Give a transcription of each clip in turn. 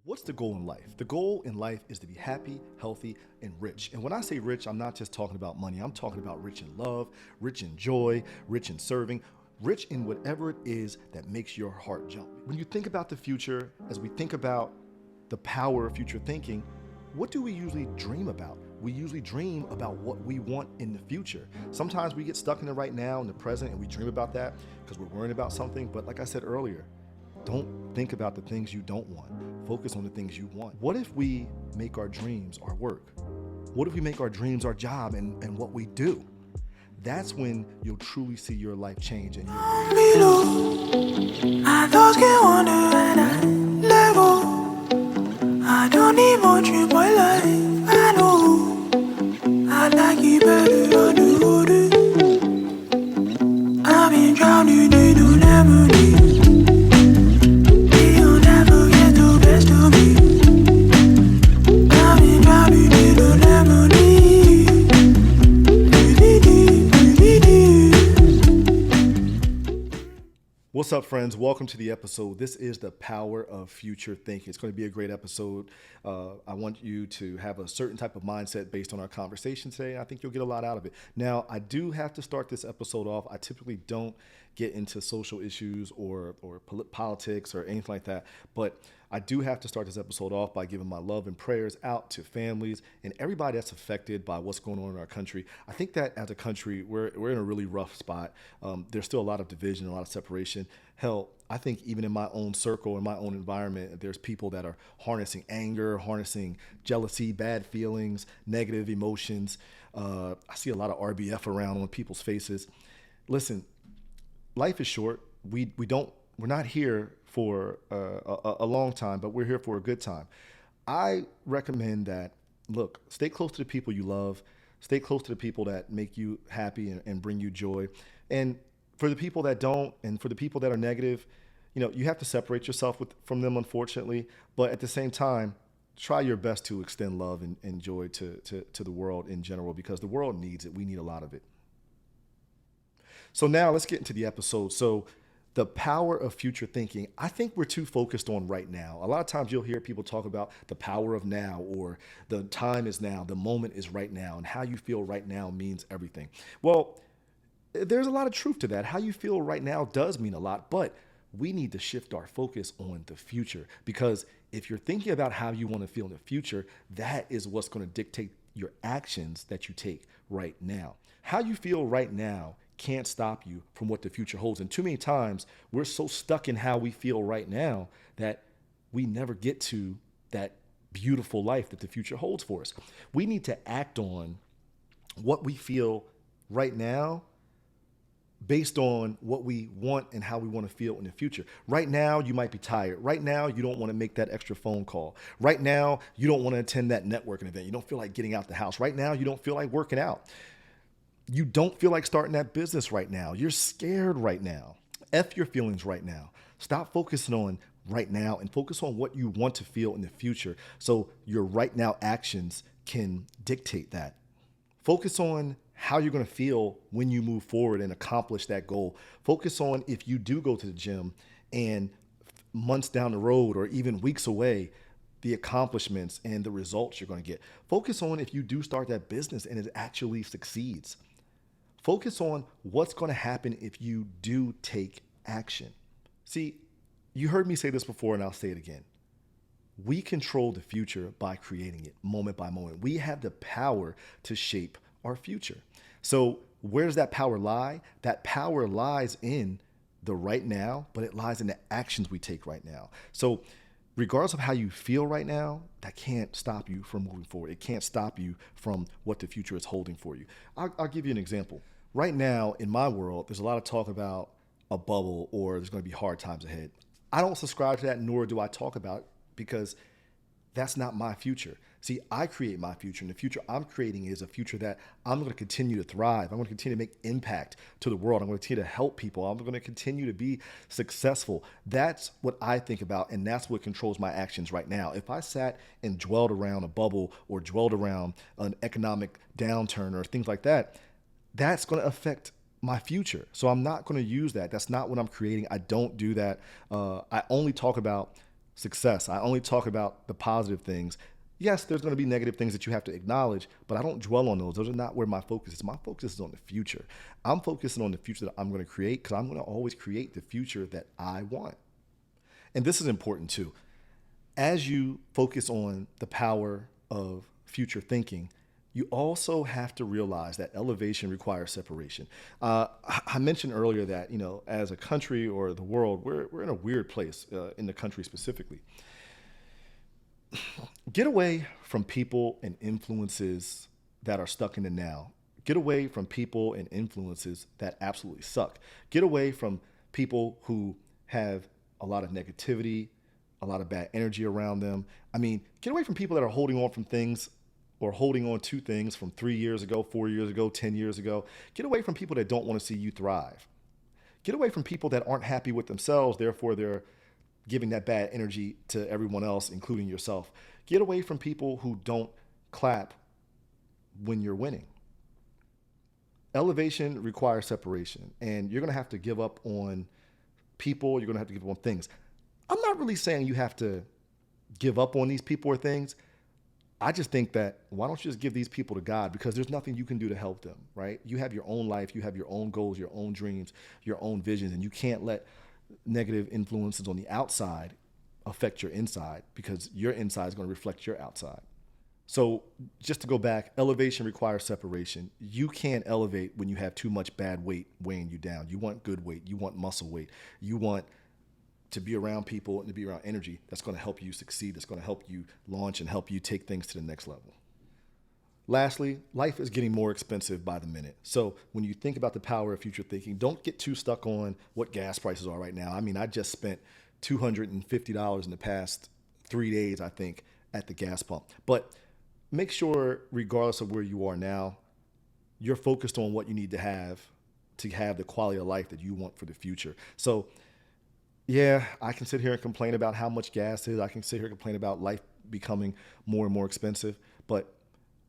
What's the goal in life? The goal in life is to be happy, healthy, and rich. And when I say rich, I'm not just talking about money. I'm talking about rich in love, rich in joy, rich in serving, rich in whatever it is that makes your heart jump. When you think about the future, as we think about the power of future thinking, what do we usually dream about? We usually dream about what we want in the future. Sometimes we get stuck in the right now, in the present, and we dream about that because we're worrying about something. But like I said earlier, don't think about the things you don't want. Focus on the things you want. What if we make our dreams our work? What if we make our dreams our job and what we do? That's when you'll truly see your life change. And I thought you wonder and I let go. I don't need much in my life. I know I like it better on the water. I've been drowning in a lemonade. What's up, friends? Welcome to the episode. This is the power of future thinking. It's going to be a great episode. I want you to have a certain type of mindset based on our conversation today. I think you'll get a lot out of it. Now, I do have to start this episode off. I typically don't get into social issues or politics or anything like that, but I do have to start this episode off by giving my love and prayers out to families and everybody that's affected by what's going on in our country. I think that as a country, we're in a really rough spot. There's still a lot of division, a lot of separation. Hell, I think even in my own circle, in my own environment, there's people that are harnessing anger, harnessing jealousy, bad feelings, negative emotions. I see a lot of RBF around on people's faces. Listen, life is short. We're not here for a long time, but we're here for a good time. I recommend that, look, stay close to the people you love, stay close to the people that make you happy and bring you joy. And for the people that don't, and for the people that are negative, you have to separate yourself from them, unfortunately. But at the same time, try your best to extend love and joy to the world in general, because the world needs it. We need a lot of it. So now let's get into the episode. So the power of future thinking. I think we're too focused on right now. A lot of times you'll hear people talk about the power of now, or the time is now, the moment is right now, and how you feel right now means everything. Well, there's a lot of truth to that. How you feel right now does mean a lot, but we need to shift our focus on the future, because if you're thinking about how you want to feel in the future, that is what's going to dictate your actions that you take right now. How you feel right now can't stop you from what the future holds. And too many times we're so stuck in how we feel right now that we never get to that beautiful life that the future holds for us. We need to act on what we feel right now based on what we want and how we want to feel in the future. Right now, you might be tired. Right now, you don't want to make that extra phone call. Right now, you don't want to attend that networking event. You don't feel like getting out the house. Right now, you don't feel like working out. You don't feel like starting that business right now. You're scared right now. F your feelings right now. Stop focusing on right now and focus on what you want to feel in the future, so your right now actions can dictate that. Focus on how you're going to feel when you move forward and accomplish that goal. Focus on if you do go to the gym and months down the road or even weeks away, the accomplishments and the results you're going to get. Focus on if you do start that business and it actually succeeds. Focus on what's going to happen if you do take action. See, you heard me say this before, and I'll say it again. We control the future by creating it moment by moment. We have the power to shape our future. So where does that power lie? That power lies in the right now, but it lies in the actions we take right now. So regardless of how you feel right now, that can't stop you from moving forward. It can't stop you from what the future is holding for you. I'll give you an example. Right now, in my world, there's a lot of talk about a bubble or there's going to be hard times ahead. I don't subscribe to that, nor do I talk about it, because that's not my future. See, I create my future, and the future I'm creating is a future that I'm going to continue to thrive. I'm going to continue to make impact to the world. I'm going to continue to help people. I'm going to continue to be successful. That's what I think about, and that's what controls my actions right now. If I sat and dwelled around a bubble or dwelled around an economic downturn or things like that, that's going to affect my future. So I'm not going to use that. That's not what I'm creating. I don't do that. I only talk about success. I only talk about the positive things. Yes, there's going to be negative things that you have to acknowledge, but I don't dwell on those. Those are not where my focus is. My focus is on the future. I'm focusing on the future that I'm going to create because I'm going to always create the future that I want. And this is important too. As you focus on the power of future thinking, you also have to realize that elevation requires separation. I mentioned earlier that, as a country or the world, we're in a weird place, in the country specifically. Get away from people and influences that are stuck in the now. Get away from people and influences that absolutely suck. Get away from people who have a lot of negativity, a lot of bad energy around them. I mean, get away from people that are holding on from things or holding on to things from 3 years ago, 4 years ago, 10 years ago. Get away from people that don't want to see you thrive. Get away from people that aren't happy with themselves, therefore they're giving that bad energy to everyone else, including yourself. Get away from people who don't clap when you're winning. Elevation requires separation, and you're going to have to give up on people. You're going to have to give up on things. I'm not really saying you have to give up on these people or things. I just think that why don't you just give these people to God, because there's nothing you can do to help them, right? You have your own life, you have your own goals, your own dreams, your own visions, and you can't let negative influences on the outside affect your inside, because your inside is going to reflect your outside. So just to go back, elevation requires separation. You can't elevate when you have too much bad weight weighing you down. You want good weight. You want muscle weight. You want to be around people and to be around energy that's going to help you succeed, that's going to help you launch and help you take things to the next level. Lastly, life is getting more expensive by the minute. So when you think about the power of future thinking, don't get too stuck on what gas prices are right now. I mean, I just spent $250 in the past 3 days, I think, at the gas pump. But make sure, regardless of where you are now, you're focused on what you need to have the quality of life that you want for the future. So yeah, I can sit here and complain about how much gas is. I can sit here and complain about life becoming more and more expensive. But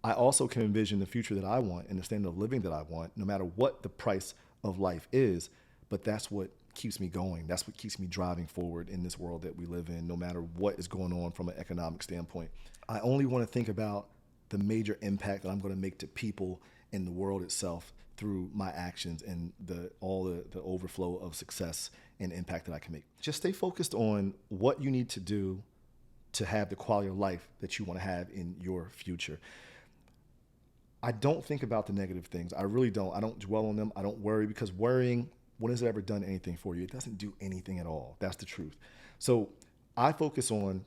I also can envision the future that I want and the standard of living that I want, no matter what the price of life is. But that's what keeps me going. That's what keeps me driving forward in this world that we live in, no matter what is going on from an economic standpoint. I only want to think about the major impact that I'm going to make to people in the world itself through my actions and all the overflow of success and impact that I can make. Just stay focused on what you need to do to have the quality of life that you want to have in your future. I don't think about the negative things. I really don't. I don't dwell on them. I don't worry, because worrying, when has it ever done anything for you? It doesn't do anything at all. That's the truth. So I focus on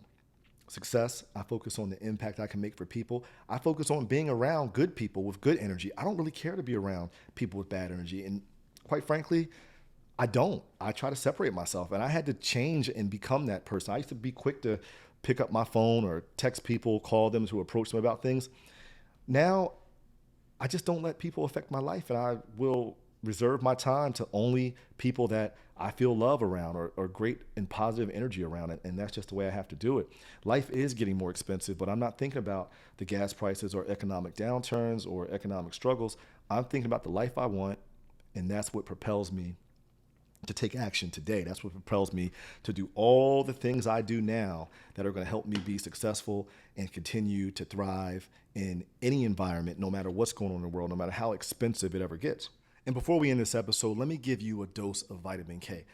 success. I focus on the impact I can make for people. I focus on being around good people with good energy. I don't really care to be around people with bad energy. And quite frankly, I don't. I try to separate myself, and I had to change and become that person. I used to be quick to pick up my phone or text people, call them to approach them about things. Now, I just don't let people affect my life, and I will reserve my time to only people that I feel love around or great and positive energy around it. And that's just the way I have to do it. Life is getting more expensive, but I'm not thinking about the gas prices or economic downturns or economic struggles. I'm thinking about the life I want, and that's what propels me to take action today. That's what propels me to do all the things I do now that are going to help me be successful and continue to thrive in any environment, no matter what's going on in the world, no matter how expensive it ever gets. And before we end this episode, let me give you a dose of vitamin K.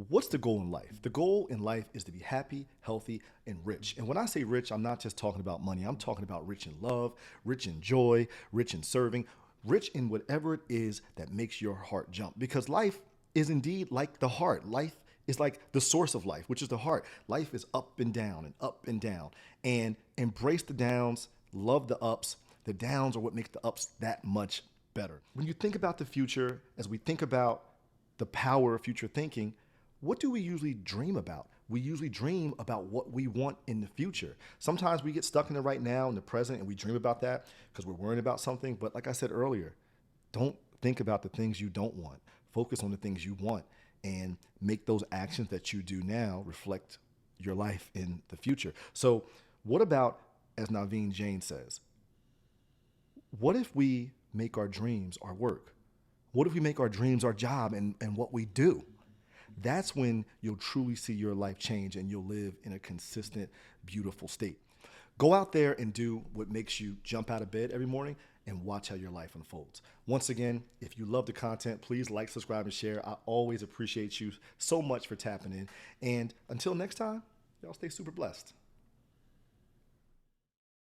What's the goal in life? The goal in life is to be happy, healthy, and rich. And when I say rich, I'm not just talking about money. I'm talking about rich in love, rich in joy, rich in serving, rich in whatever it is that makes your heart jump. Because life is indeed like the heart. Life is like the source of life, which is the heart. Life is up and down and up and down. And embrace the downs, love the ups. The downs are what makes the ups that much better. When you think about the future, as we think about the power of future thinking, what do we usually dream about? We usually dream about what we want in the future. Sometimes we get stuck in the right now, in the present, and we dream about that because we're worrying about something. But like I said earlier, don't think about the things you don't want. Focus on the things you want and make those actions that you do now reflect your life in the future. So what about, as Naveen Jain says, what if we make our dreams our work? What if we make our dreams our job and what we do? That's when you'll truly see your life change and you'll live in a consistent, beautiful state. Go out there and do what makes you jump out of bed every morning and watch how your life unfolds. Once again, if you love the content, please like, subscribe, and share. I always appreciate you so much for tapping in. And until next time, y'all stay super blessed.